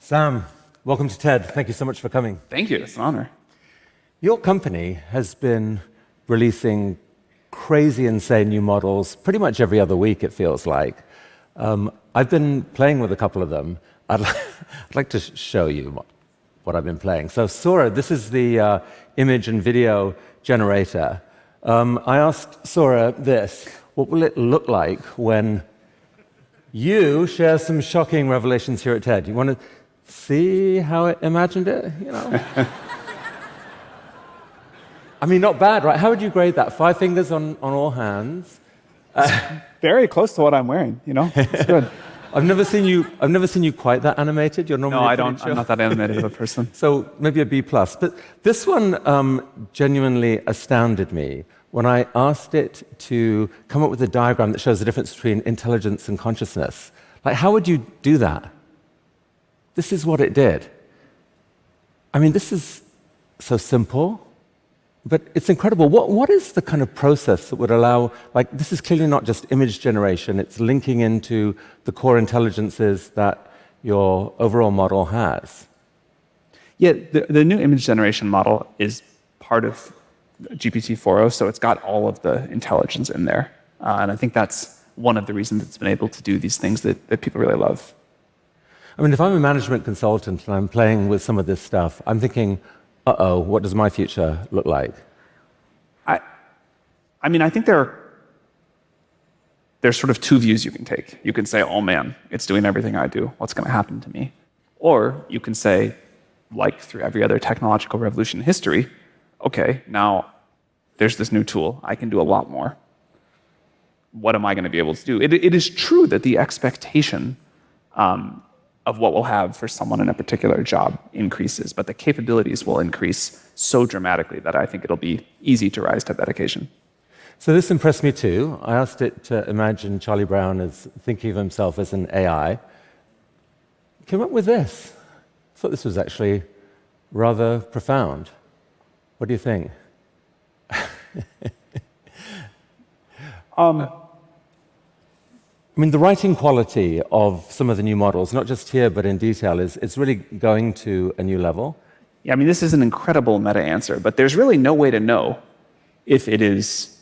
Sam, welcome to TED. Thank you so much for coming. Thank you. It's an honor. Your company has been releasing crazy, insane new models pretty much every other week, it feels like. I've been playing with a couple of them. I'd like to show you what I've been playing. So Sora, this is the image and video generator. I asked Sora this: what will it look like when you share some shocking revelations here at TED? You want to see how it imagined it? You know. I mean, not bad, right? How would you grade that? 5 fingers on all hands. Very close to what I'm wearing. You know, it's good. I've never seen you quite that animated. You're normally No, I don't. I'm not that animated of a person. So maybe a B+. But this one genuinely astounded me when I asked it to come up with a diagram that shows the difference between intelligence and consciousness. Like, how would you do that? This is what it did. I mean, this is so simple, but it's incredible. What is the kind of process that would allow, like, this is clearly not just image generation, it's linking into the core intelligences that your overall model has. Yeah, the new image generation model is part of GPT-4o, so it's got all of the intelligence in there. And I think that's one of the reasons it's been able to do these things that people really love. I mean, if I'm a management consultant and I'm playing with some of this stuff, I'm thinking, uh-oh, what does my future look like? I mean, I think there's sort of 2 views you can take. You can say, oh man, it's doing everything I do. What's going to happen to me? Or you can say, like through every other technological revolution in history, okay, now there's this new tool. I can do a lot more. What am I going to be able to do? It is true that the expectation of what we'll have for someone in a particular job increases, but the capabilities will increase so dramatically that I think it'll be easy to rise to that occasion. So this impressed me too. I asked it to imagine Charlie Brown as thinking of himself as an AI. Came up with this. I thought this was actually rather profound. What do you think? I mean, the writing quality of some of the new models, not just here but in detail, is really going to a new level. Yeah, I mean, this is an incredible meta answer, but there's really no way to know if it is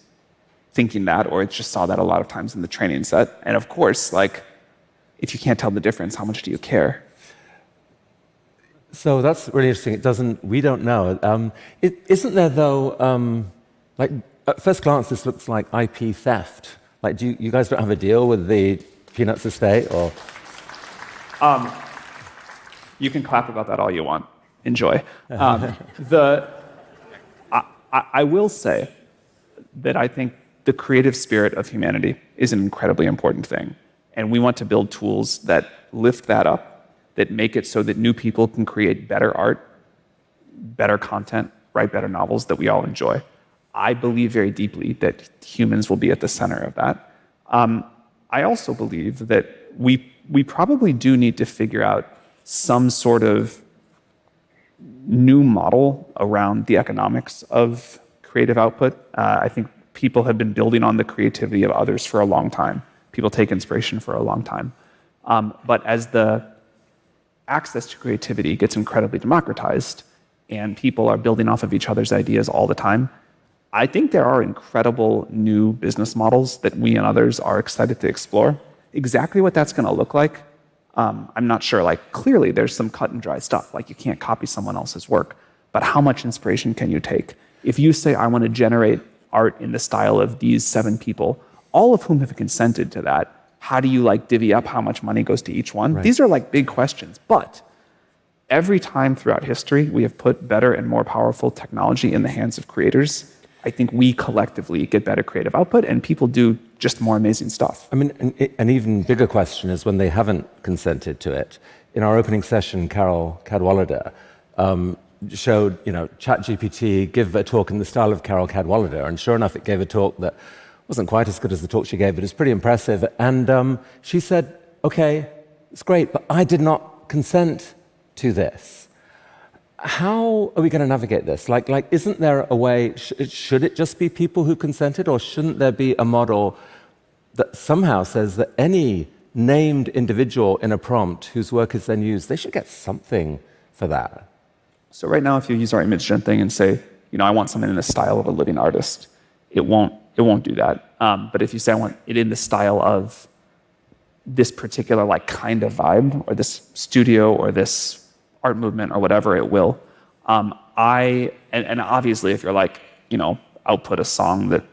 thinking that or it just saw that a lot of times in the training set. And of course, like, if you can't tell the difference, how much do you care? So that's really interesting. We don't know. Isn't there though, like at first glance, this looks like IP theft. Like, you guys don't have a deal with the Peanuts estate, or? You can clap about that all you want. Enjoy. I will say that I think the creative spirit of humanity is an incredibly important thing. And we want to build tools that lift that up, that make it so that new people can create better art, better content, write better novels that we all enjoy. I believe very deeply that humans will be at the center of that. I also believe that we probably do need to figure out some sort of new model around the economics of creative output. I think people have been building on the creativity of others for a long time. People take inspiration for a long time. But as the access to creativity gets incredibly democratized and people are building off of each other's ideas all the time, I think there are incredible new business models that we and others are excited to explore. Exactly what that's going to look like, I'm not sure. Like, clearly there's some cut and dry stuff, like you can't copy someone else's work, but how much inspiration can you take? If you say, I want to generate art in the style of these 7 people, all of whom have consented to that, how do you like divvy up how much money goes to each one? Right. These are like big questions, but every time throughout history we have put better and more powerful technology in the hands of creators, I think we collectively get better creative output and people do just more amazing stuff. I mean, an even bigger question is when they haven't consented to it. In our opening session, Carol Cadwallader showed, ChatGPT give a talk in the style of Carol Cadwallader, and sure enough, it gave a talk that wasn't quite as good as the talk she gave, but it was pretty impressive. And she said, okay, it's great, but I did not consent to this. How are we going to navigate this? Like, isn't there a way, should it just be people who consented, or shouldn't there be a model that somehow says that any named individual in a prompt whose work is then used, they should get something for that. So right now, if you use our image gen thing and say, I want something in the style of a living artist, it won't do that. But if you say I want it in the style of this particular kind of vibe, or this studio, or this art movement, or whatever, it will. And obviously, if you're output a song that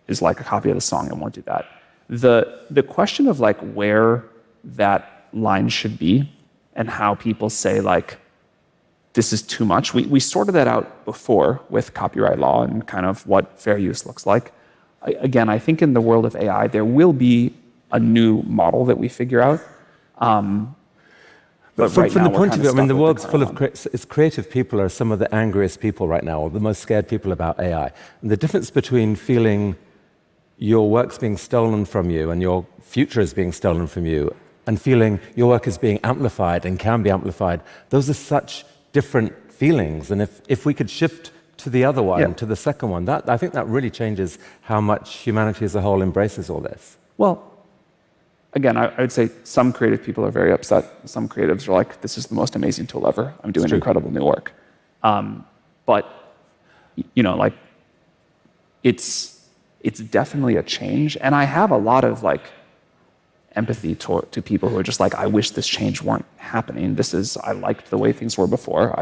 is like a copy of the song, it won't do that. The question of where that line should be and how people say this is too much, we sorted that out before with copyright law and kind of what fair use looks like. Again, I think in the world of AI, there will be a new model that we figure out. But right from now, the point of view, the world's full of creative people are some of the angriest people right now, or the most scared people about AI. And the difference between feeling your work's being stolen from you and your future is being stolen from you, and feeling your work is being amplified and can be amplified, those are such different feelings. And if we could shift to the other one, to the second one, I think that really changes how much humanity as a whole embraces all this. Well, again, I would say some creative people are very upset. Some creatives are like, this is the most amazing tool ever. I'm doing incredible new work. But, it's definitely a change. And I have a lot of empathy to people who are just I wish this change weren't happening. I liked the way things were before.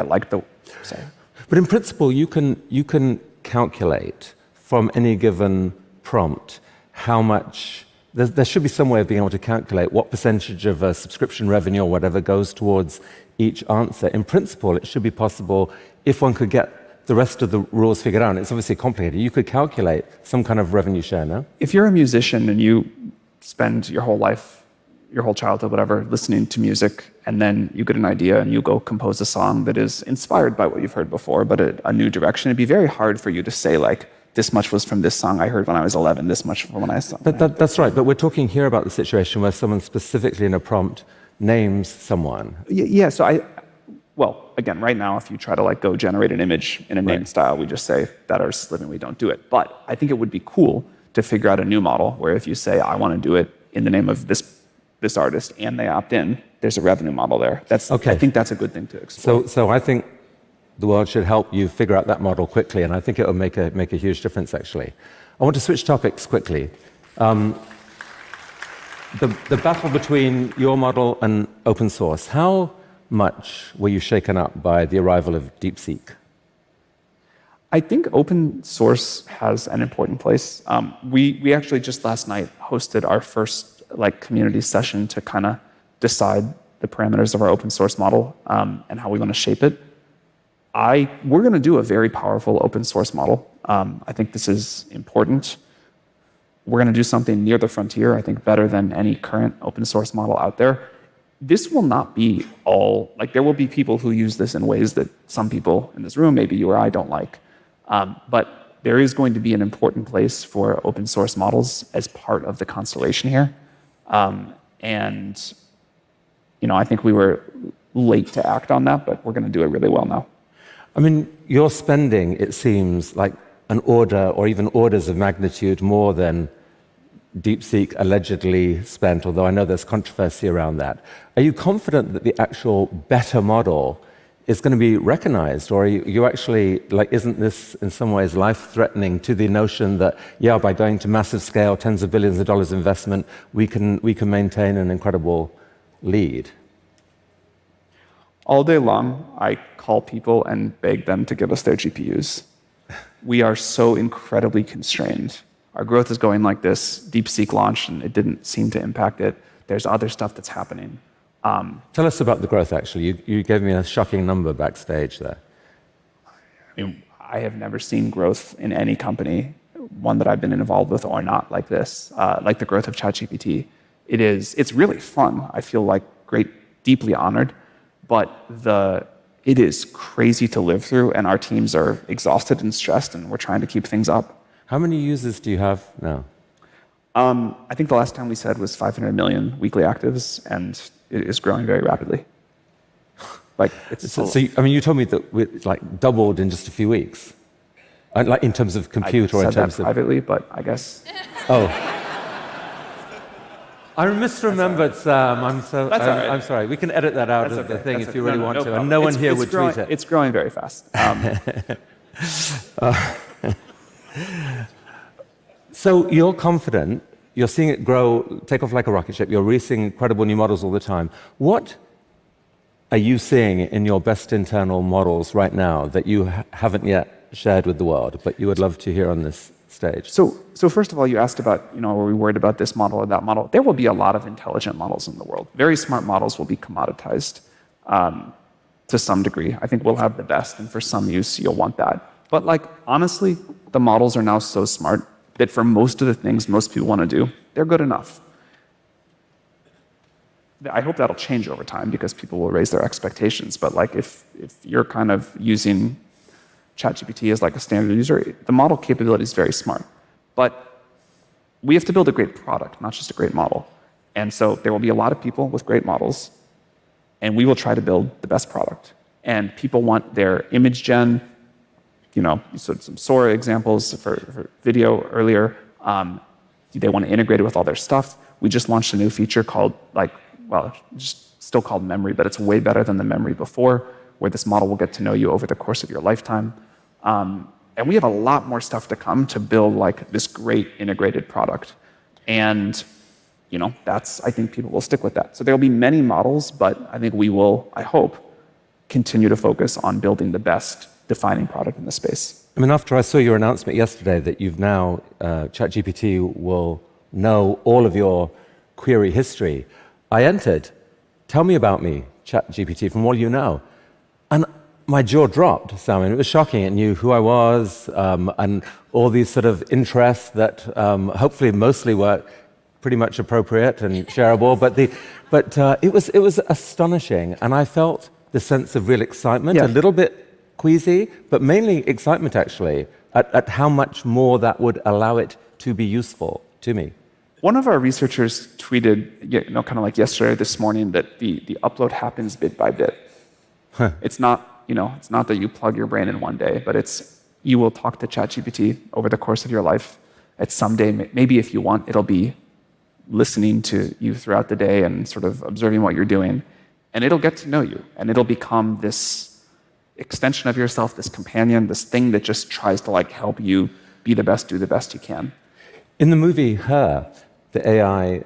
But in principle, you can calculate from any given prompt how much. There should be some way of being able to calculate what percentage of a subscription revenue or whatever goes towards each answer. In principle, it should be possible if one could get the rest of the rules figured out. And it's obviously complicated. You could calculate some kind of revenue share, no? If you're a musician and you spend your whole life, your whole childhood, whatever, listening to music, and then you get an idea and you go compose a song that is inspired by what you've heard before, but a new direction, it'd be very hard for you to say, this much was from this song I heard when I was 11, this much from when I saw. That's right, but we're talking here about the situation where someone specifically in a prompt names someone. Yeah, well, again, right now, if you try to go generate an image in a name style, we just say that artist is living, we don't do it. But I think it would be cool to figure out a new model where if you say, I want to do it in the name of this artist and they opt in, there's a revenue model there. I think that's a good thing to explore. So I think the world should help you figure out that model quickly, and I think it will make a huge difference, actually. I want to switch topics quickly. The battle between your model and open source, how much were you shaken up by the arrival of DeepSeek? I think open source has an important place. We actually just last night hosted our first community session to kind of decide the parameters of our open source model and how we want to shape it. We're going to do a very powerful open source model. I think this is important. We're going to do something near the frontier, I think better than any current open source model out there. This will not be all, there will be people who use this in ways that some people in this room, maybe you or I, don't like. But there is going to be an important place for open source models as part of the constellation here. And I think we were late to act on that, but we're going to do it really well now. You're spending, it seems, an order or even orders of magnitude more than DeepSeek allegedly spent, although I know there's controversy around that. Are you confident that the actual better model is going to be recognized, or are you actually, isn't this in some ways life-threatening to the notion that, by going to massive scale, tens of billions of dollars investment, we can maintain an incredible lead? All day long, I call people and beg them to give us their GPUs. We are so incredibly constrained. Our growth is going like this. DeepSeek launched, and it didn't seem to impact it. There's other stuff that's happening. Tell us about the growth, actually. You gave me a shocking number backstage there. I have never seen growth in any company, one that I've been involved with or not, like this, like the growth of ChatGPT. It's really fun. I feel deeply honored. But it is crazy to live through, and our teams are exhausted and stressed, and we're trying to keep things up. How many users do you have now? I think the last time we said was 500 million weekly actives, and it is growing very rapidly. You told me that it's doubled in just a few weeks, in terms of compute, or in terms of privately, but I guess. Oh. I misremembered, Sam. I'm That's all right. I'm sorry. We can edit that out That's of the okay. thing That's if you okay. really No, want no to, problem. and no one It's- here it's would growing, tweet it. It's growing very fast. So you're confident. You're seeing it grow, take off like a rocket ship. You're releasing incredible new models all the time. What are you seeing in your best internal models right now that you haven't yet shared with the world, but you would love to hear on this stage? So first of all, you asked about, are we worried about this model or that model? There will be a lot of intelligent models in the world. Very smart models will be commoditized to some degree. I think we'll have the best, and for some use, you'll want that. But honestly, the models are now so smart that for most of the things most people want to do, they're good enough. I hope that'll change over time because people will raise their expectations. But if you're kind of using ChatGPT as a standard user, the model capability is very smart. But we have to build a great product, not just a great model. And so there will be a lot of people with great models, and we will try to build the best product. And people want their image gen, some Sora examples for video earlier. They want to integrate it with all their stuff. We just launched a new feature called just still called memory, but it's way better than the memory before, where this model will get to know you over the course of your lifetime. And we have a lot more stuff to come to build this great integrated product. And I think people will stick with that. So there will be many models, but I think we will, I hope, continue to focus on building the best defining product in the space. I mean, after I saw your announcement yesterday that you've now, ChatGPT will know all of your query history, I entered, tell me about me, ChatGPT, from all you know. And my jaw dropped, Simon. It was shocking. It knew who I was and all these sort of interests that hopefully mostly were pretty much appropriate and shareable. But it was astonishing. And I felt the sense of real excitement, a little bit queasy, but mainly excitement, actually, at how much more that would allow it to be useful to me. One of our researchers tweeted, kind of yesterday or this morning, that the upload happens bit by bit. It's not, it's not that you plug your brain in one day, but it's you will talk to ChatGPT over the course of your life. At some day, maybe if you want, it'll be listening to you throughout the day and sort of observing what you're doing, and it'll get to know you, and it'll become this extension of yourself, this companion, this thing that just tries to help you be the best, do the best you can. In the movie Her, the AI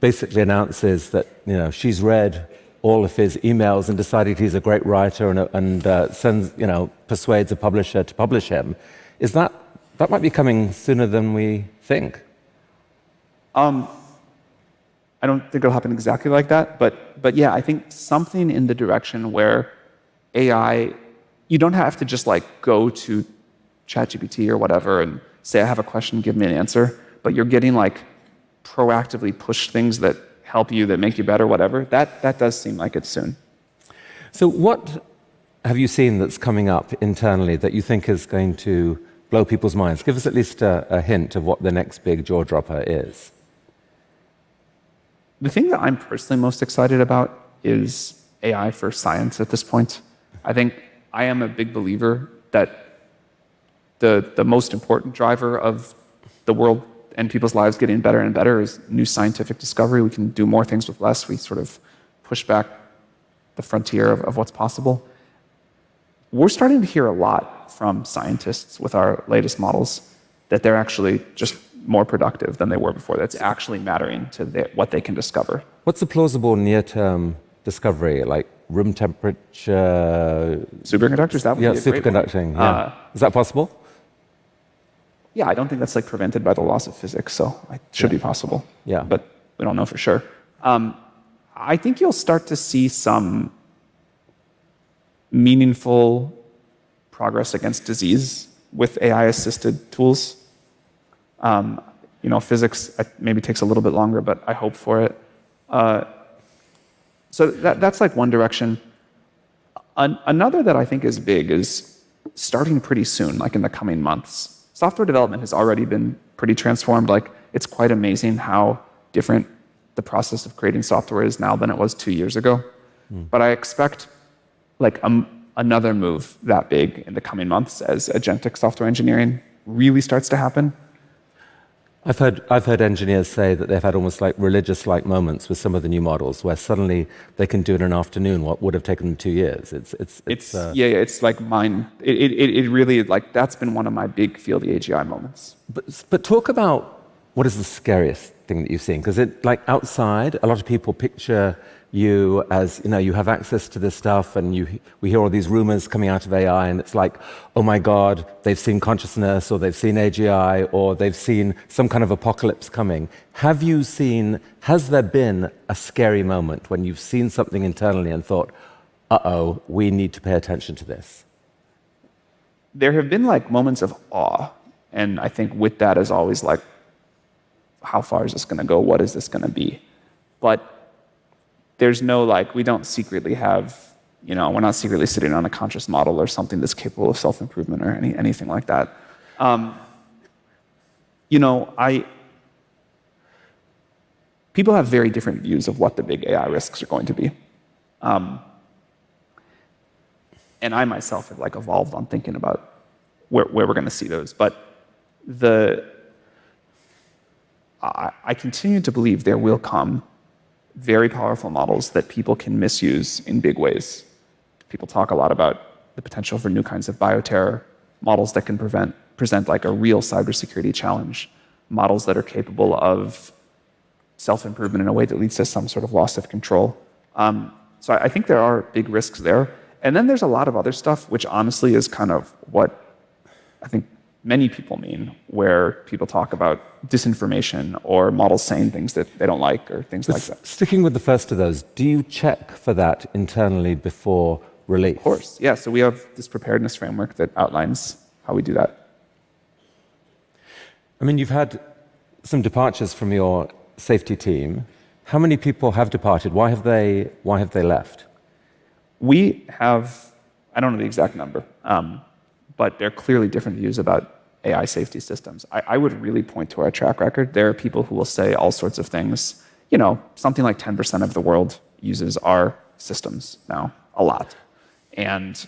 basically announces that she's read all of his emails and decided he's a great writer and sends persuades a publisher to publish him. Is that might be coming sooner than we think? I don't think it'll happen exactly like that, but yeah, I think something in the direction where AI, you don't have to just go to ChatGPT or whatever and say, I have a question, give me an answer, but you're getting proactively push things that help you, that make you better, whatever. That does seem like it's soon. So what have you seen that's coming up internally that you think is going to blow people's minds? Give us at least a hint of what the next big jaw dropper is. The thing that I'm personally most excited about is AI for science at this point. I think I am a big believer that the most important driver of the world and people's lives getting better and better is new scientific discovery. We can do more things with less. We sort of push back the frontier of what's possible. We're starting to hear a lot from scientists with our latest models that they're actually just more productive than they were before. That's actually mattering to what they can discover. What's a plausible near-term discovery, like room temperature? Superconductors, that would be a great one. Superconducting, yeah. Is that possible? Yeah, I don't think that's prevented by the laws of physics, so it should be possible. Yeah. But we don't know for sure. I think you'll start to see some meaningful progress against disease with AI-assisted tools. Physics maybe takes a little bit longer, but I hope for it. So that's one direction. Another that I think is big is starting pretty soon, in the coming months. Software development has already been pretty transformed. It's quite amazing how different the process of creating software is now than it was 2 years ago. But I expect another move that big in the coming months as agentic software engineering really starts to happen. I've heard engineers say that they've had almost like religious-like moments with some of the new models, where suddenly they can do in an afternoon what would have taken them 2 years. It's like mine. It really, like, that's been one of my big feel the AGI moments. But talk about what is the scariest thing that you've seen? Because like outside, a lot of people picture you as, you have access to this stuff, and we hear all these rumors coming out of AI, and it's like, oh my God, they've seen consciousness, or they've seen AGI, or they've seen some kind of apocalypse coming. Has there been a scary moment when you've seen something internally and thought, uh-oh, we need to pay attention to this? There have been like moments of awe, and I think with that is always like, how far is this going to go? What is this going to be? But there's no, like, we don't secretly have, we're not secretly sitting on a conscious model or something that's capable of self-improvement or anything like that. People have very different views of what the big AI risks are going to be. And I myself have like evolved on thinking about where we're going to see those. But I continue to believe there will come very powerful models that people can misuse in big ways. People talk a lot about the potential for new kinds of bioterror, models that can present like a real cybersecurity challenge, models that are capable of self-improvement in a way that leads to some sort of loss of control. So I think there are big risks there. And then there's a lot of other stuff, which honestly is kind of what I think many people mean, where people talk about disinformation or models saying things that they don't like or things like that. Sticking with the first of those, do you check for that internally before release? Of course, yeah. So we have this preparedness framework that outlines how we do that. I mean, you've had some departures from your safety team. How many people have departed? Why have they left? We have, I don't know the exact number, but there are clearly different views about AI safety systems. I would really point to our track record. There are people who will say all sorts of things. Something like 10% of the world uses our systems now, a lot. And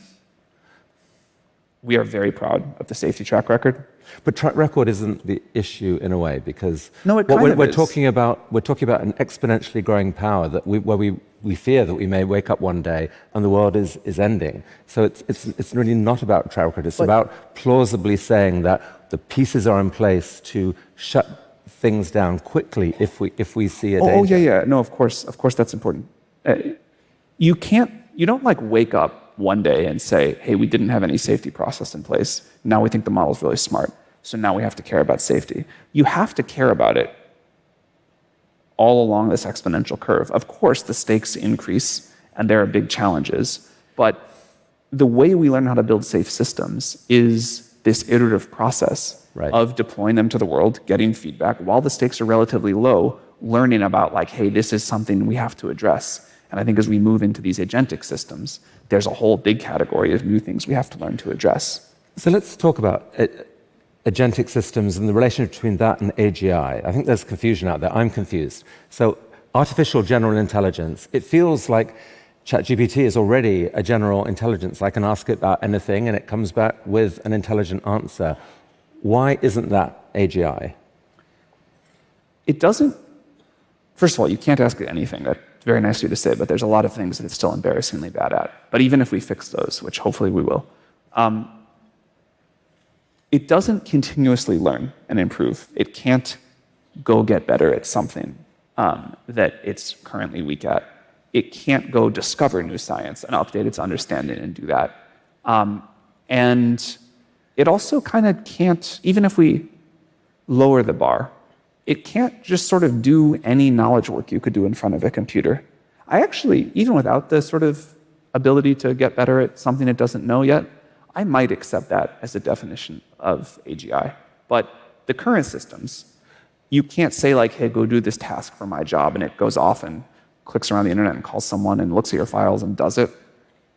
we are very proud of the safety track record. But track record isn't the issue in a way, because no, it kind of we're is. talking about an exponentially growing power where we fear that we may wake up one day and the world is ending. So it's really not about track record. It's about plausibly saying that the pieces are in place to shut things down quickly if we see a danger. Oh yeah. No, of course that's important. You don't like wake up one day and say, hey, we didn't have any safety process in place. Now we think the model's really smart. So now we have to care about safety. You have to care about it all along this exponential curve. Of course, the stakes increase and there are big challenges, but the way we learn how to build safe systems is this iterative process of deploying them to the world, getting feedback while the stakes are relatively low, learning about like, hey, this is something we have to address. And I think as we move into these agentic systems, there's a whole big category of new things we have to learn to address. So let's talk about agentic systems and the relationship between that and AGI. I think there's confusion out there. I'm confused. So artificial general intelligence, it feels like ChatGPT is already a general intelligence. I can ask it about anything and it comes back with an intelligent answer. Why isn't that AGI? It doesn't. First of all, you can't ask it anything. That's very nice of you to say, but there's a lot of things that it's still embarrassingly bad at. But even if we fix those, which hopefully we will, it doesn't continuously learn and improve. It can't go get better at something that it's currently weak at. It can't go discover new science and update its understanding and do that. And it also kind of can't, even if we lower the bar, it can't just sort of do any knowledge work you could do in front of a computer. I actually, even without the sort of ability to get better at something it doesn't know yet, I might accept that as a definition of AGI. But the current systems, you can't say like, hey, go do this task for my job, and it goes off and clicks around the internet and calls someone and looks at your files and does it.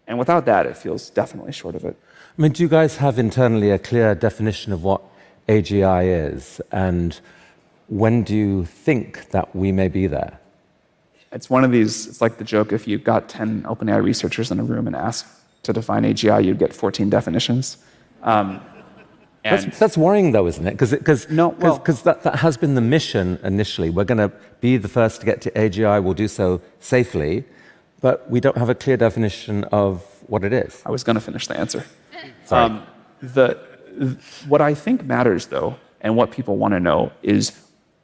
And without that, it feels definitely short of it. I mean, do you guys have internally a clear definition of what AGI is? And when do you think that we may be there? It's one of these, it's like the joke, if you got 10 OpenAI researchers in a room and asked to define AGI, you'd get 14 definitions. And And That's worrying, though, isn't it? Because No, well- that has been the mission initially. We're going to be the first to get to AGI. We'll do so safely, but we don't have a clear definition of what it is. I was going to finish the answer. Sorry. What I think matters, though, and what people want to know is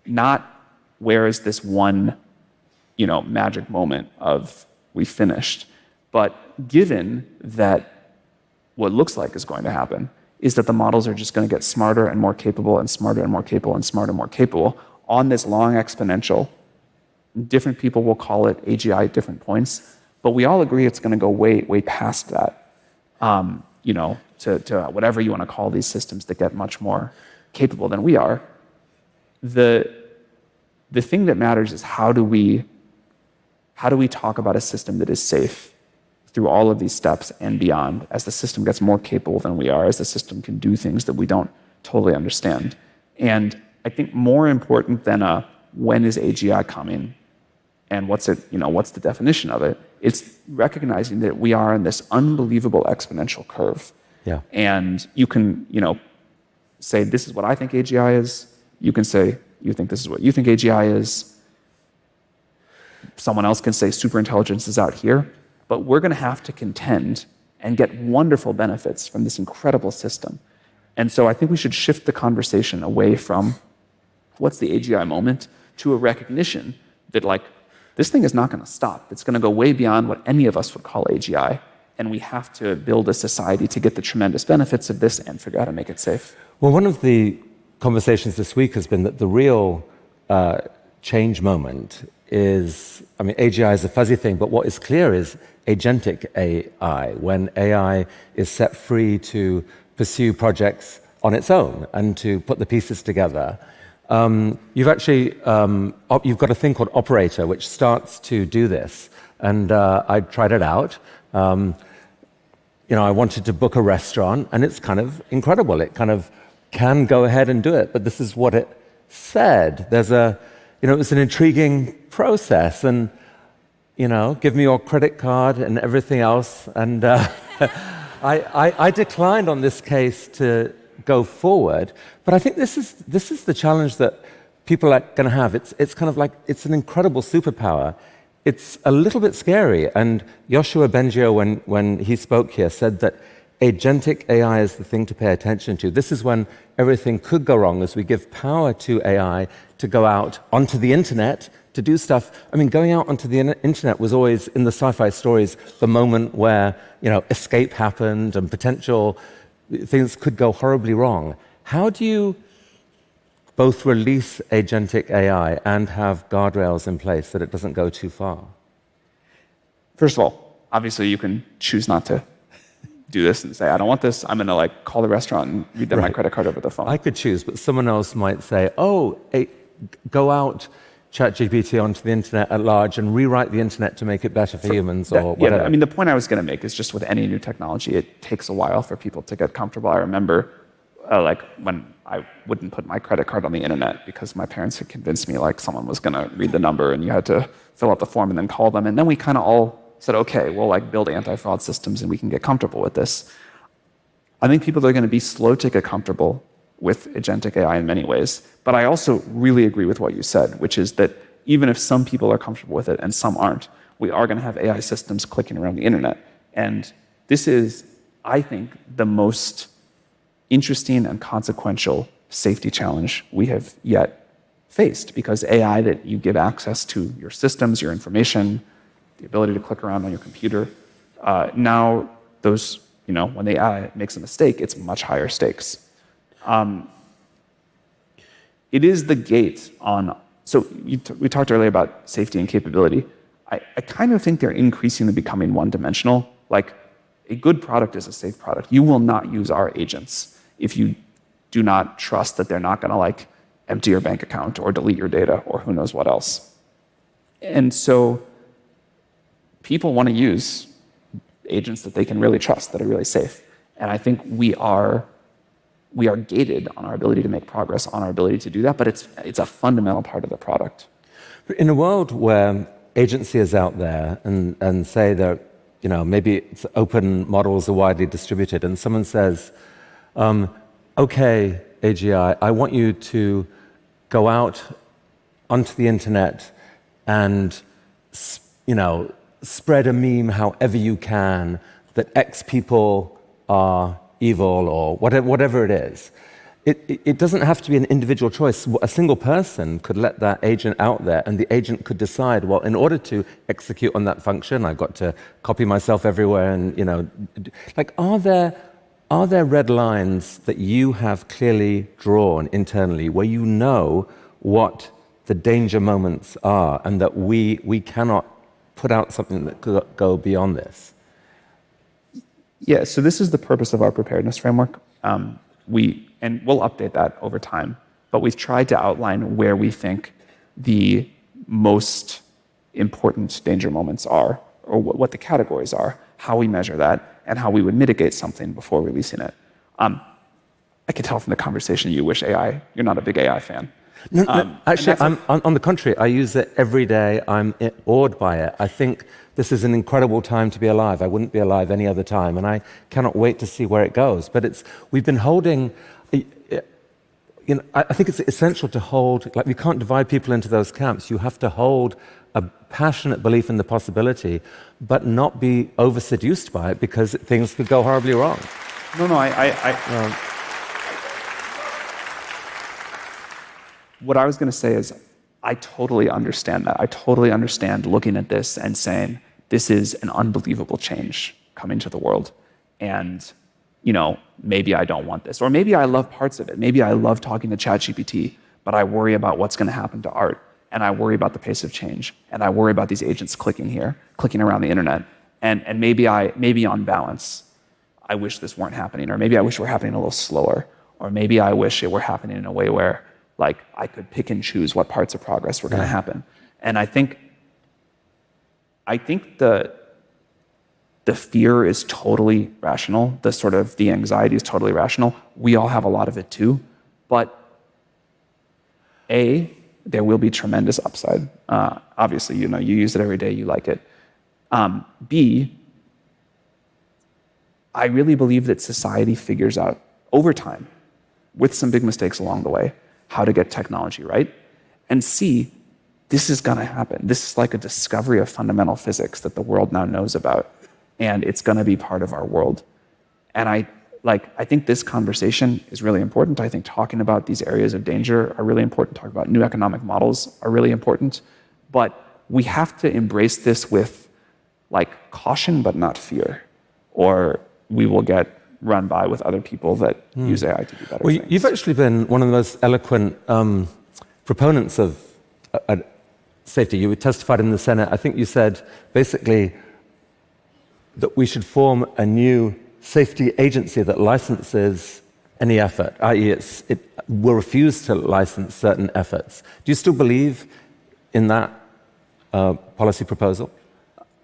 not where is this one, magic moment of we finished, but given that what looks like is going to happen is that the models are just going to get smarter and more capable and smarter and more capable and smarter and more capable on this long exponential. Different people will call it AGI at different points, but we all agree it's going to go way, way past that, to whatever you want to call these systems that get much more capable than we are. The thing that matters is how do we talk about a system that is safe through all of these steps and beyond, as the system gets more capable than we are, as the system can do things that we don't totally understand. And I think more important than when is AGI coming and what's the definition of it, it's recognizing that we are in this unbelievable exponential curve. Yeah. And you can, say, this is what I think AGI is. You can say, you think this is what you think AGI is. Someone else can say superintelligence is out here. But we're going to have to contend and get wonderful benefits from this incredible system. And so I think we should shift the conversation away from what's the AGI moment to a recognition that, this thing is not going to stop. It's going to go way beyond what any of us would call AGI. And we have to build a society to get the tremendous benefits of this and figure out how to make it safe. Well, one of the conversations this week has been that the real change moment is, AGI is a fuzzy thing, but what is clear is agentic AI, when AI is set free to pursue projects on its own and to put the pieces together. You've actually, you've got a thing called Operator, which starts to do this. And I tried it out. I wanted to book a restaurant, and it's kind of incredible. It kind of can go ahead and do it, but this is what it said. There's it was an intriguing process, and give me your credit card and everything else. And I declined on this case to go forward. But I think this is the challenge that people are going to have. It's kind of like, it's an incredible superpower. It's a little bit scary. And Yoshua Bengio, when he spoke here, said that agentic AI is the thing to pay attention to. This is when everything could go wrong, as we give power to AI to go out onto the internet to do stuff. Going out onto the internet was always, in the sci-fi stories, the moment where, escape happened and potential things could go horribly wrong. How do you both release agentic AI and have guardrails in place that it doesn't go too far? First of all, obviously you can choose not to do this and say, I don't want this. I'm going to call the restaurant and read them my credit card over the phone. I could choose, but someone else might say, go out ChatGPT onto the internet at large and rewrite the internet to make it better for humans or whatever. Yeah, the point I was going to make is just with any new technology, it takes a while for people to get comfortable. I remember when I wouldn't put my credit card on the internet because my parents had convinced me someone was going to read the number and you had to fill out the form and then call them. And then we kind of all said, okay, we'll build anti-fraud systems and we can get comfortable with this. I think people are going to be slow to get comfortable with agentic AI in many ways. But I also really agree with what you said, which is that even if some people are comfortable with it and some aren't, we are going to have AI systems clicking around the internet. And this is, I think, the most interesting and consequential safety challenge we have yet faced, because AI that you give access to your systems, your information, the ability to click around on your computer, now those, when the AI makes a mistake, it's much higher stakes. It is the gate on, so we talked earlier about safety and capability. I kind of think they're increasingly becoming one-dimensional. A good product is a safe product. You will not use our agents if you do not trust that they're not going to empty your bank account or delete your data or who knows what else. And so people want to use agents that they can really trust, that are really safe. And I think we are gated on our ability to make progress, on our ability to do that, but it's a fundamental part of the product. But in a world where agency is out there and say that, maybe it's open models are widely distributed, and someone says, okay, AGI, I want you to go out onto the internet and, spread a meme however you can that X people are evil or whatever it is. It doesn't have to be an individual choice. A single person could let that agent out there, and the agent could decide, well, in order to execute on that function, I've got to copy myself everywhere. And are there red lines that you have clearly drawn internally, where you know what the danger moments are, and that we cannot put out something that could go beyond this? Yeah. So this is the purpose of our preparedness framework. And we'll update that over time, but we've tried to outline where we think the most important danger moments are, or what the categories are, how we measure that, and how we would mitigate something before releasing it. I can tell from the conversation you're not a big AI fan. No, actually, on the contrary, I use it every day. I'm awed by it. I think this is an incredible time to be alive. I wouldn't be alive any other time, and I cannot wait to see where it goes. But we've been holding, I think it's essential to hold, we can't divide people into those camps. You have to hold a passionate belief in the possibility, but not be over-seduced by it, because things could go horribly wrong. What I was going to say is, I totally understand that. I totally understand looking at this and saying, this is an unbelievable change coming to the world. And, maybe I don't want this. Or maybe I love parts of it. Maybe I love talking to ChatGPT, but I worry about what's going to happen to art. And I worry about the pace of change. And I worry about these agents clicking around the internet. And maybe on balance, I wish this weren't happening. Or maybe I wish it were happening a little slower. Or maybe I wish it were happening in a way where I could pick and choose what parts of progress were going to happen. And I think the fear is totally rational. The anxiety is totally rational. We all have a lot of it too. But A, there will be tremendous upside. Obviously, you use it every day, you like it. B, I really believe that society figures out over time, with some big mistakes along the way, how to get technology right. And C, this is going to happen. This is like a discovery of fundamental physics that the world now knows about, and it's going to be part of our world. And I think this conversation is really important. I think talking about these areas of danger are really important. Talking about new economic models are really important. But we have to embrace this with caution, but not fear, or we will get run by with other people that use AI to do better things. You've actually been one of the most eloquent proponents of safety. You testified in the Senate. I think you said basically that we should form a new safety agency that licenses any effort, i.e. it will refuse to license certain efforts. Do you still believe in that policy proposal?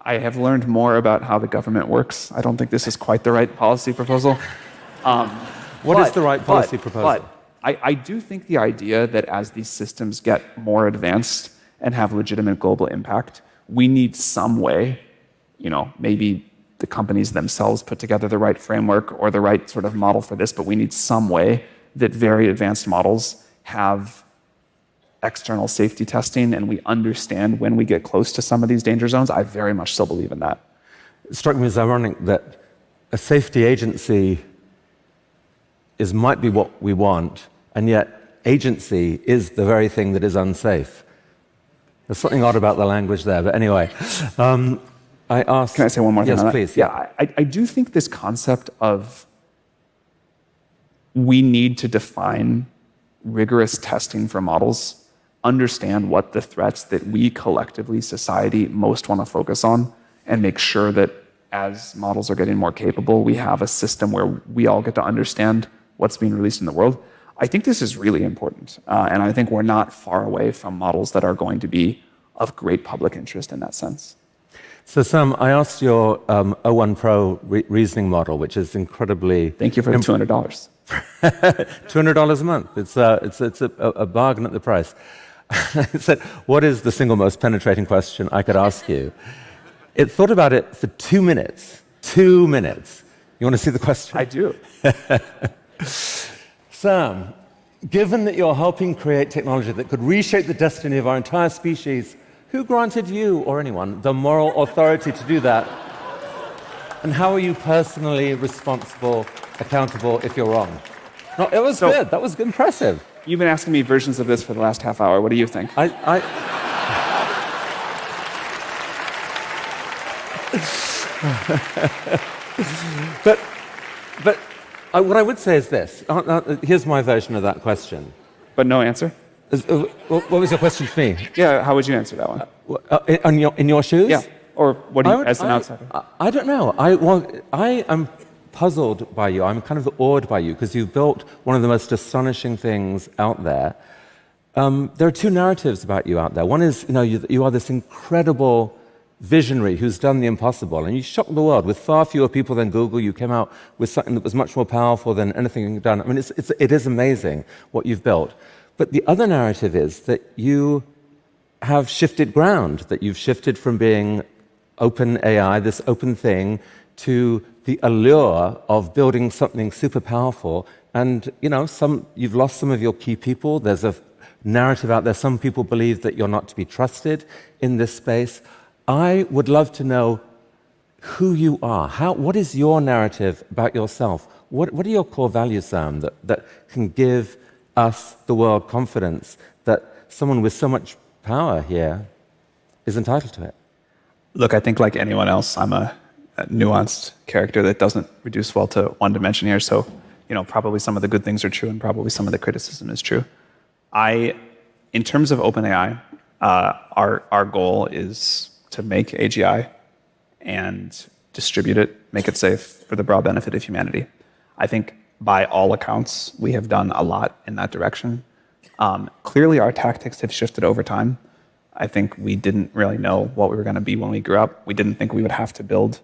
I have learned more about how the government works. I don't think this is quite the right policy proposal. What is the right policy proposal? But I do think the idea that as these systems get more advanced and have legitimate global impact, we need some way, maybe the companies themselves put together the right framework or the right sort of model for this, but we need some way that very advanced models have external safety testing, and we understand when we get close to some of these danger zones. I very much still believe in that. It struck me as ironic that a safety agency might be what we want, and yet agency is the very thing that is unsafe. There's something odd about the language there, but anyway. I asked... Can I say one more thing on that? Yes, please. Yeah, I do think this concept of we need to define rigorous testing for models, understand what the threats that we collectively, society, most want to focus on, and make sure that as models are getting more capable, we have a system where we all get to understand what's being released in the world. I think this is really important. And I think we're not far away from models that are going to be of great public interest in that sense. So Sam, I asked your O1 Pro reasoning model, which is incredibly... Thank you for the $200. $200 a month. It's a bargain at the price. I said, what is the single most penetrating question I could ask you? It thought about it for 2 minutes. 2 minutes. You want to see the question? I do. Sam, given that you're helping create technology that could reshape the destiny of our entire species, who granted you, or anyone, the moral authority to do that? And how are you personally responsible, accountable if you're wrong? No, it was good. That was impressive. You've been asking me versions of this for the last half hour. What do you think? But what I would say is this. Here's my version of that question. But no answer? What was your question to me? Yeah, how would you answer that one? In your shoes? Yeah. Or what do you, as an outsider? I don't know. I am puzzled by you. I'm kind of awed by you because you've built one of the most astonishing things out there. There are two narratives about you out there. One is, you are this incredible visionary who's done the impossible, and you shocked the world with far fewer people than Google. You came out with something that was much more powerful than anything you've done. I mean, it is amazing what you've built. But the other narrative is that you have shifted ground, that you've shifted from being OpenAI, this open thing, to the allure of building something super powerful. And, you've lost some of your key people. There's a narrative out there. Some people believe that you're not to be trusted in this space. I would love to know who you are. What is your narrative about yourself? What are your core values, Sam, that can give us, the world, confidence that someone with so much power here is entitled to it? Look, I think like anyone else, I'm a nuanced character that doesn't reduce well to one dimension here. So, probably some of the good things are true and probably some of the criticism is true. In terms of OpenAI, our goal is to make AGI and distribute it, make it safe for the broad benefit of humanity. I think by all accounts, we have done a lot in that direction. Clearly, our tactics have shifted over time. I think we didn't really know what we were going to be when we grew up. We didn't think we would have to build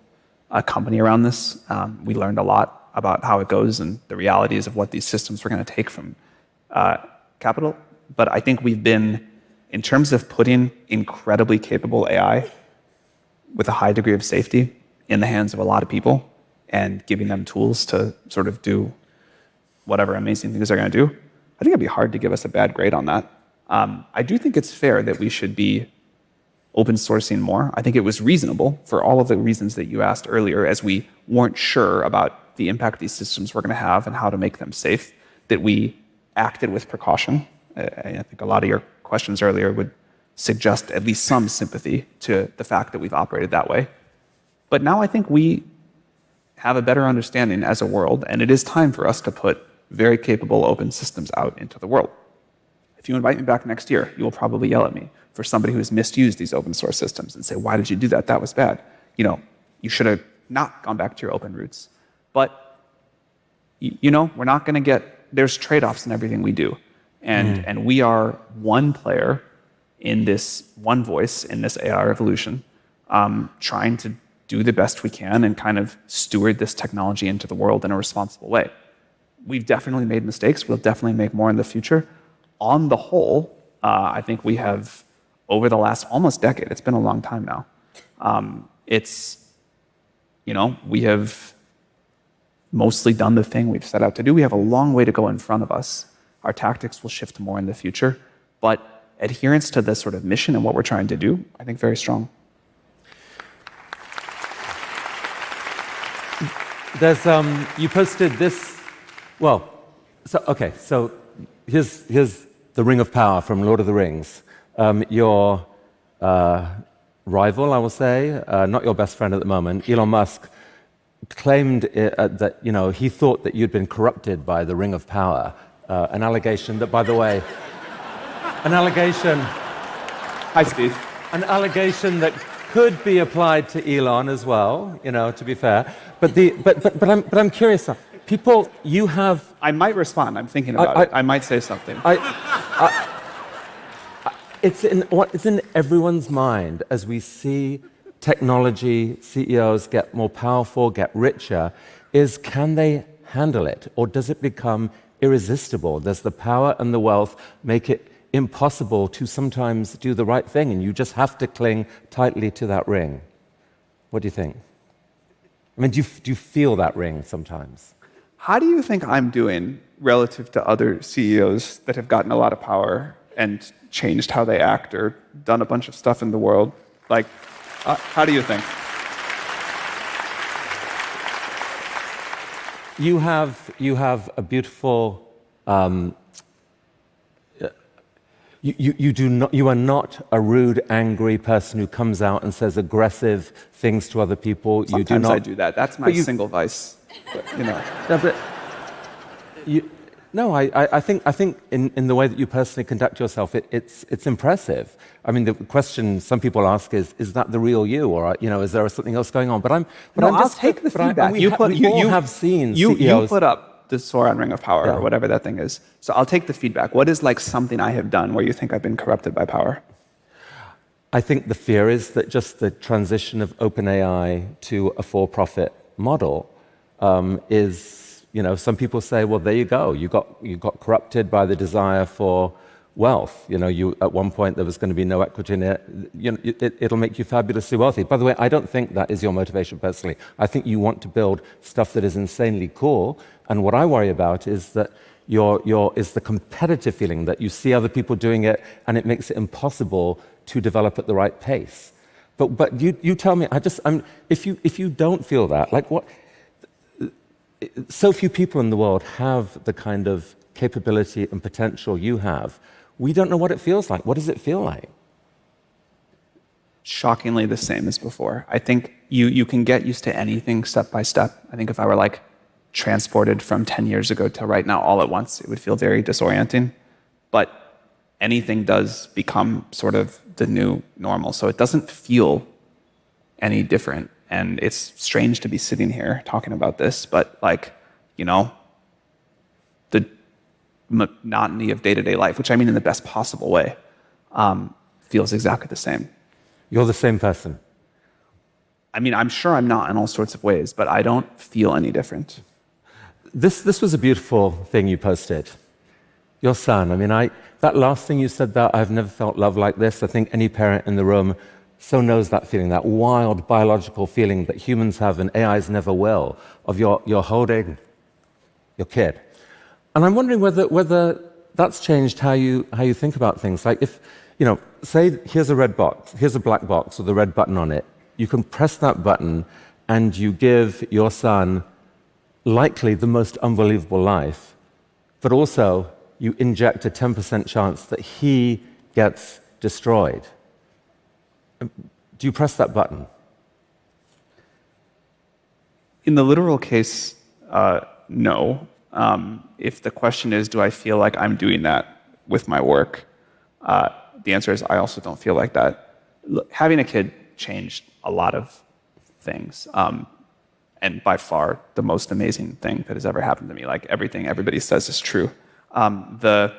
a company around this. We learned a lot about how it goes and the realities of what these systems were going to take from capital. But I think we've been, in terms of putting incredibly capable AI with a high degree of safety in the hands of a lot of people and giving them tools to sort of do whatever amazing things they're going to do, I think it'd be hard to give us a bad grade on that. I do think it's fair that we should be open sourcing more. I think it was reasonable for all of the reasons that you asked earlier, as we weren't sure about the impact these systems were going to have and how to make them safe, that we acted with precaution. I think a lot of your questions earlier would suggest at least some sympathy to the fact that we've operated that way. But now I think we have a better understanding as a world, and it is time for us to put very capable open systems out into the world. If you invite me back next year, you will probably yell at me for somebody who has misused these open source systems and say, why did you do that? That was bad. You should have not gone back to your open roots. But, we're not going to there's trade-offs in everything we do. And we are one player in this, one voice in this AI revolution, trying to do the best we can and kind of steward this technology into the world in a responsible way. We've definitely made mistakes. We'll definitely make more in the future. On the whole, I think we have, over the last almost decade, it's been a long time now, we have mostly done the thing we've set out to do. We have a long way to go in front of us. Our tactics will shift more in the future, but adherence to this sort of mission and what we're trying to do, I think very strong. You posted this, so here's the Ring of Power from Lord of the Rings. Your rival, I will say, not your best friend at the moment, Elon Musk, claimed that he thought that you'd been corrupted by the Ring of Power, an allegation that, by the way, Hi, Steve. An allegation that could be applied to Elon as well, to be fair. But I'm curious. People, you have. I might respond. I'm thinking about it. I might say something. It's in everyone's mind as we see technology CEOs get more powerful, get richer. Can they handle it, or does it become irresistible? Does the power and the wealth make it impossible to sometimes do the right thing, and you just have to cling tightly to that ring? What do you think? I mean, do you feel that ring sometimes? how do you think I'm doing relative to other CEOs that have gotten a lot of power and changed how they act or done a bunch of stuff in the world? Like, how do you think? You have a beautiful. You are not a rude, angry person who comes out and says aggressive things to other people. Sometimes you do not, I do that. That's my single vice. But, you know. No, I think in the way that you personally conduct yourself, it's impressive. I mean, the question some people ask is that the real you, or is there something else going on? I'll take the feedback. We all have seen CEOs. You put up the Sauron Ring of Power, or whatever that thing is. So I'll take the feedback. What is like something I have done where you think I've been corrupted by power? I think the fear is that just the transition of OpenAI to a for-profit model is, some people say, well, there you go. You got corrupted by the desire for wealth. At one point there was going to be no equity in it. It'll make you fabulously wealthy. By the way, I don't think that is your motivation personally. I think you want to build stuff that is insanely cool. And what I worry about is that is the competitive feeling that you see other people doing it, and it makes it impossible to develop at the right pace. But you tell me. If you don't feel that, like what? So few people in the world have the kind of capability and potential you have. We don't know what it feels like. What does it feel like? Shockingly the same as before. I think you can get used to anything step by step. I think if I were like transported from 10 years ago to right now all at once, it would feel very disorienting. But anything does become sort of the new normal. So it doesn't feel any different. And it's strange to be sitting here talking about this, but the monotony of day-to-day life, which I mean in the best possible way, feels exactly the same. You're the same person. I mean, I'm sure I'm not in all sorts of ways, but I don't feel any different. This was a beautiful thing you posted. Your son. I mean, that last thing you said, that I've never felt love like this. I think any parent in the room so knows that feeling, that wild biological feeling that humans have and AIs never will, of you're holding your kid. And I'm wondering whether that's changed how you think about things. Like if, say here's a red box, here's a black box with a red button on it. You can press that button and you give your son likely the most unbelievable life, but also you inject a 10% chance that he gets destroyed. Do you press that button? In the literal case, no. If the question is, do I feel like I'm doing that with my work? The answer is, I also don't feel like that. Look, having a kid changed a lot of things. And by far, the most amazing thing that has ever happened to me. Like everything everybody says is true. The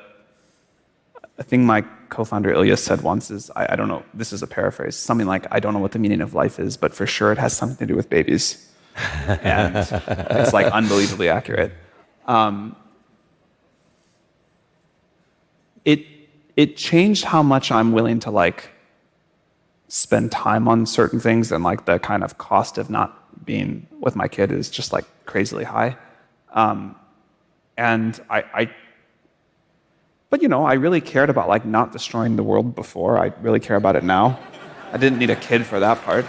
thing my co-founder Ilya said once is, I don't know, this is a paraphrase, something like, I don't know what the meaning of life is, but for sure it has something to do with babies. And it's like unbelievably accurate. It changed how much I'm willing to like spend time on certain things, and like the kind of cost of not being with my kid is just like crazily high. And but I really cared about like not destroying the world before. I really care about it now. I didn't need a kid for that part.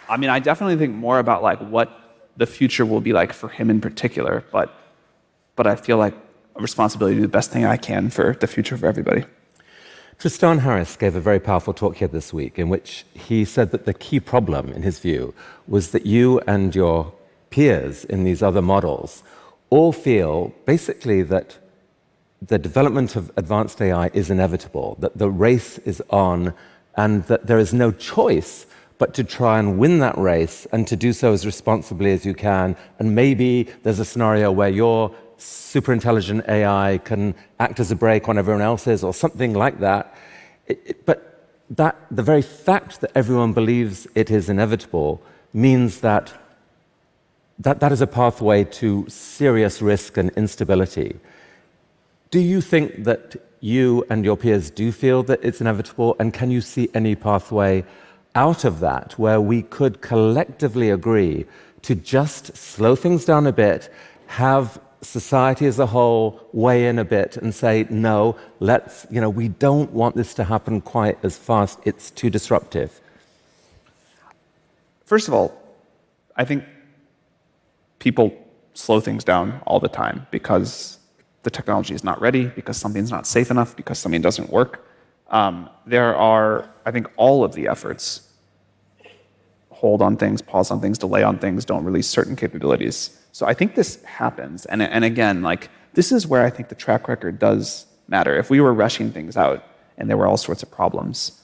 I mean, I definitely think more about like what the future will be like for him in particular, but I feel like a responsibility to do the best thing I can for the future of everybody. Tristan Harris gave a very powerful talk here this week in which he said that the key problem, in his view, was that you and your peers in these other models all feel basically that the development of advanced AI is inevitable, that the race is on, and that there is no choice but to try and win that race and to do so as responsibly as you can. And maybe there's a scenario where your super intelligent AI can act as a brake on everyone else's or something like that. But the very fact that everyone believes it is inevitable means that is a pathway to serious risk and instability. Do you think that you and your peers do feel that it's inevitable, and can you see any pathway out of that where we could collectively agree to just slow things down a bit, have society as a whole weigh in a bit and say, no, we don't want this to happen quite as fast. It's too disruptive. First of all, I think people slow things down all the time because the technology is not ready, because something's not safe enough, because something doesn't work. There are, I think, all of the efforts hold on things, pause on things, delay on things, don't release certain capabilities. So I think this happens. And again, this is where I think the track record does matter. If we were rushing things out and there were all sorts of problems,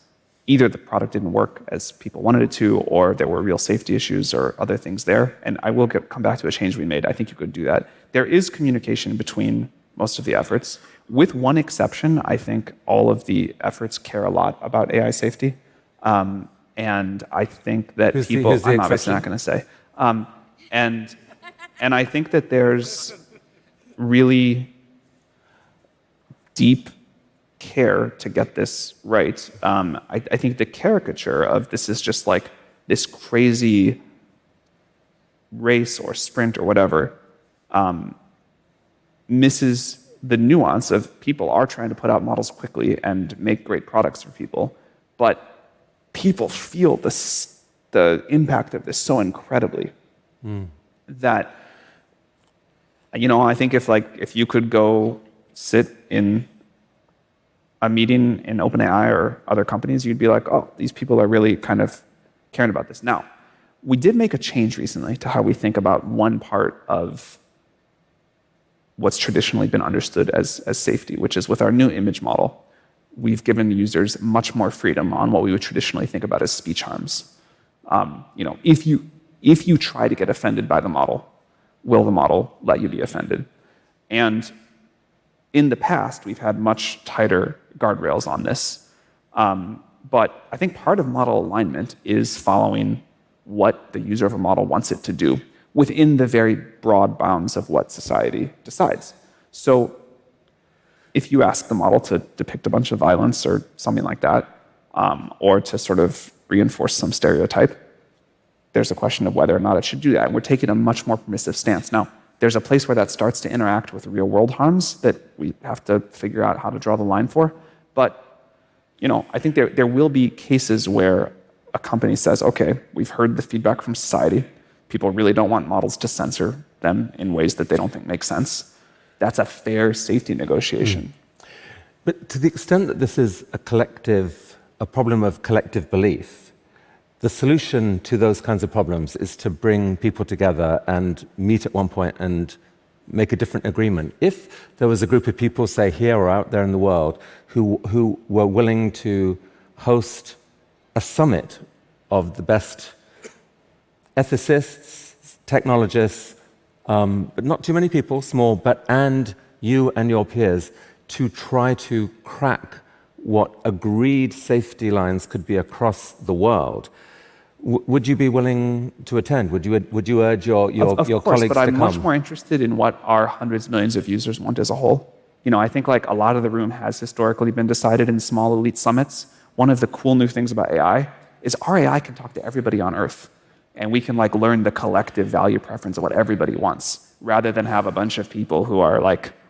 either the product didn't work as people wanted it to, or there were real safety issues or other things there. And I will come back to a change we made. I think you could do that. There is communication between most of the efforts. With one exception, I think all of the efforts care a lot about AI safety. And I think that people, I'm obviously not going to say. And I think that there's really deep care to get this right. I think the caricature of this is just like this crazy race or sprint or whatever misses the nuance of people are trying to put out models quickly and make great products for people, but people feel the impact of this so incredibly that, I think if you could go sit in a meeting in OpenAI or other companies, you'd be like, oh, these people are really kind of caring about this. Now, we did make a change recently to how we think about one part of what's traditionally been understood as safety, which is with our new image model, we've given users much more freedom on what we would traditionally think about as speech harms. If you try to get offended by the model, will the model let you be offended? And in the past, we've had much tighter guardrails on this. But I think part of model alignment is following what the user of a model wants it to do within the very broad bounds of what society decides. So if you ask the model to depict a bunch of violence or something like that, or to sort of reinforce some stereotype, there's a question of whether or not it should do that. And we're taking a much more permissive stance. Now, there's a place where that starts to interact with real-world harms that we have to figure out how to draw the line for. But I think there will be cases where a company says, okay, we've heard the feedback from society. People really don't want models to censor them in ways that they don't think make sense. That's a fair safety negotiation. But to the extent that this is a problem of collective belief, the solution to those kinds of problems is to bring people together and meet at one point and make a different agreement. If there was a group of people, say here or out there in the world, who were willing to host a summit of the best ethicists, technologists, but not too many people, small, and you and your peers, to try to crack what agreed safety lines could be across the world, would you be willing to attend? Would you urge your colleagues to come? Of course, but I'm much more interested in what our hundreds of millions of users want as a whole. I think a lot of the room has historically been decided in small elite summits. One of the cool new things about AI is our AI can talk to everybody on Earth, and we can learn the collective value preference of what everybody wants, rather than have a bunch of people who are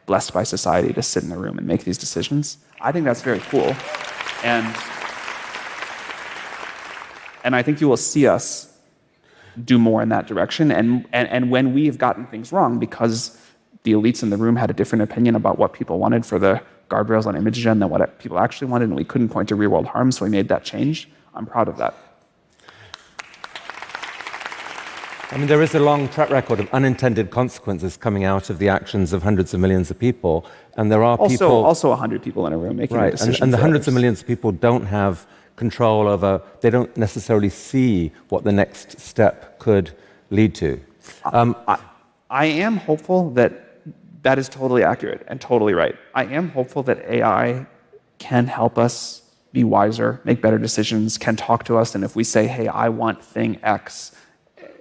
blessed by society to sit in a room and make these decisions. I think that's very cool, and I think you will see us do more in that direction. And when we have gotten things wrong because the elites in the room had a different opinion about what people wanted for the guardrails on image gen than what people actually wanted, and we couldn't point to real-world harm, so we made that change, I'm proud of that. I mean, there is a long track record of unintended consequences coming out of the actions of hundreds of millions of people, and there are also 100 people in a room making a decision. And the hundreds of millions of people don't have control over, they don't necessarily see what the next step could lead to. I am hopeful that is totally accurate and totally right. I am hopeful that AI can help us be wiser, make better decisions, can talk to us, and if we say, hey, I want thing X,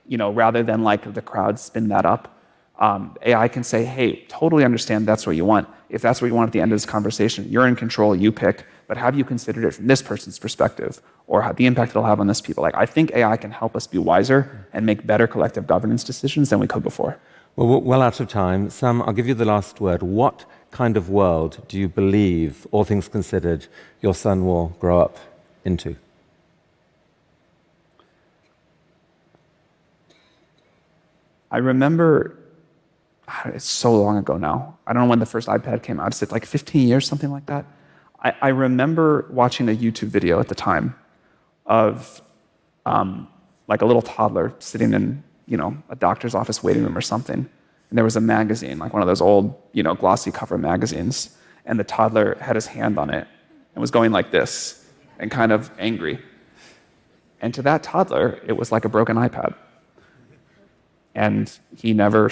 rather than the crowd spin that up, AI can say, hey, totally understand that's what you want. If that's what you want at the end of this conversation, you're in control, you pick. but have you considered it from this person's perspective, or the impact it'll have on this people? Like, I think AI can help us be wiser and make better collective governance decisions than we could before. Well, we're well out of time. Sam, I'll give you the last word. What kind of world do you believe, all things considered, your son will grow up into? I remember, it's so long ago now. I don't know when the first iPad came out. Is it like 15 years, something like that? I remember watching a YouTube video at the time of like a little toddler sitting in, a doctor's office waiting room or something. And there was a magazine, like one of those old, glossy cover magazines. And the toddler had his hand on it and was going like this and kind of angry. And to that toddler, it was like a broken iPad. And she never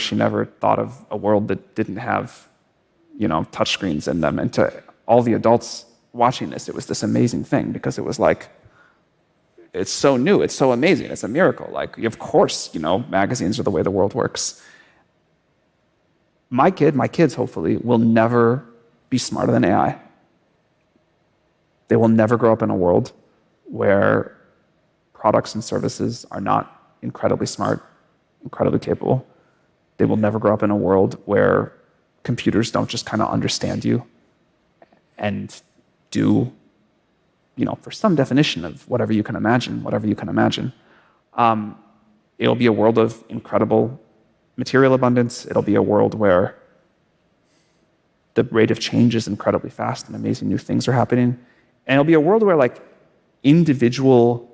thought of a world that didn't have, touchscreens in them. And to all the adults watching this, it was this amazing thing because it was like, it's so new, it's so amazing, it's a miracle. Like, of course, magazines are the way the world works. My kids, hopefully, will never be smarter than AI. They will never grow up in a world where products and services are not incredibly smart, incredibly capable. They will never grow up in a world where computers don't just kind of understand you and do, for some definition of whatever you can imagine. It'll be a world of incredible material abundance. It'll be a world where the rate of change is incredibly fast and amazing new things are happening. And it'll be a world where individual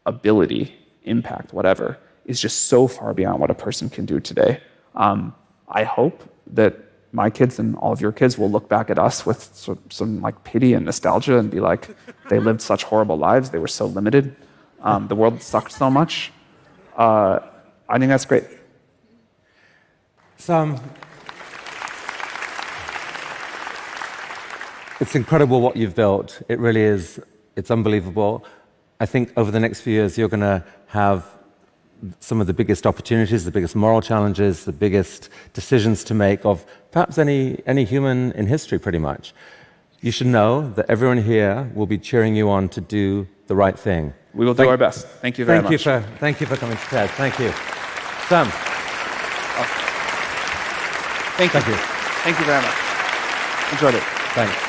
ability, impact, whatever, is just so far beyond what a person can do today. I hope that my kids and all of your kids will look back at us with some pity and nostalgia and be like, they lived such horrible lives, they were so limited, the world sucked so much. I think that's great. Sam, it's incredible what you've built. It really is. It's unbelievable. I think over the next few years, you're going to have some of the biggest opportunities, the biggest moral challenges, the biggest decisions to make of perhaps any human in history, pretty much. You should know that everyone here will be cheering you on to do the right thing. We will do our best. Thank you very much. Thank you for coming to TED. Thank you. Sam. Thank you. Thank you very much. Enjoyed it. Thanks.